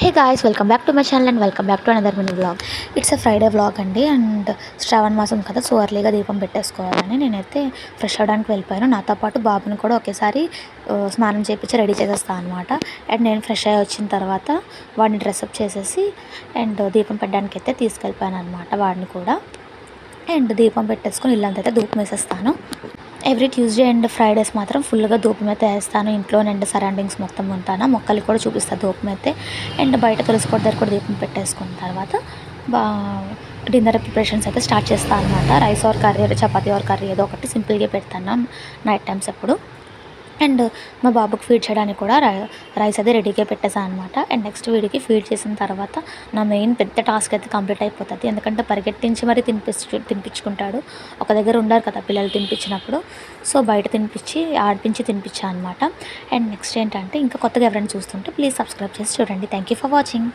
Hey guys, welcome back to my channel and welcome back to another mini vlog. It's a Friday vlog అండి. And శ్రావణ మాసం కదా, so అర్లీగా దీపం పెట్టేసుకోవాలని నేనైతే fresh అవ్వడానికి వెళ్ళిపోయాను. నాతో పాటు బాబుని కూడా ఒకేసారి స్నానం చేయించి రెడీ చేసేస్తాను అనమాట. అండ్ నేను ఫ్రెష్ అయ్యి వచ్చిన తర్వాత వాడిని డ్రెస్అప్ చేసేసి అండ్ దీపం పెట్టడానికి అయితే తీసుకెళ్ళిపోయాను అనమాట వాడిని కూడా. అండ్ దీపం పెట్టేసుకొని ఇల్లంతా అయితే ధూపం వేసేస్తాను. ఎవ్రీ ట్యూస్డే అండ్ ఫ్రైడేస్ మాత్రం ఫుల్గా ధూపం అయితే వేస్తాను. ఇంట్లో అండ్ సరౌండింగ్స్ మొత్తం ఉంటాను, మొక్కలు కూడా చూపిస్తాను ధూపం అయితే. అండ్ బయట తులసి కోట దగ్గర కూడా దీపం పెట్టేసుకున్న తర్వాత డిన్నర్ ప్రిపరేషన్స్ అయితే స్టార్ట్ చేస్తాను అనమాట. Rice or curry, chapati or curry ఏదో ఒకటి సింపుల్గా పెడతాను నైట్ టైమ్స్ ఎప్పుడు. అండ్ మా బాబుకి ఫీడ్ చేయడానికి కూడా రైస్ అయితే రెడీగా పెట్టేసాను అనమాట. అండ్ నెక్స్ట్ వీడికి ఫీడ్ చేసిన తర్వాత నా మెయిన్ పెద్ద టాస్క్ అయితే కంప్లీట్ అయిపోతుంది. ఎందుకంటే పరిగెట్టించి మరీ తినిపించుకుంటాడు. ఒక దగ్గర ఉండరు కదా పిల్లలు తినిపించినప్పుడు. సో బయట ఆడిపించి తినిపించాను అనమాట. అండ్ నెక్స్ట్ ఏంటంటే ఇంకా కొత్తగా ఎవరైనా చూస్తుంటే ప్లీజ్ సబ్స్క్రైబ్ చేసి చూడండి. Thank you for watching.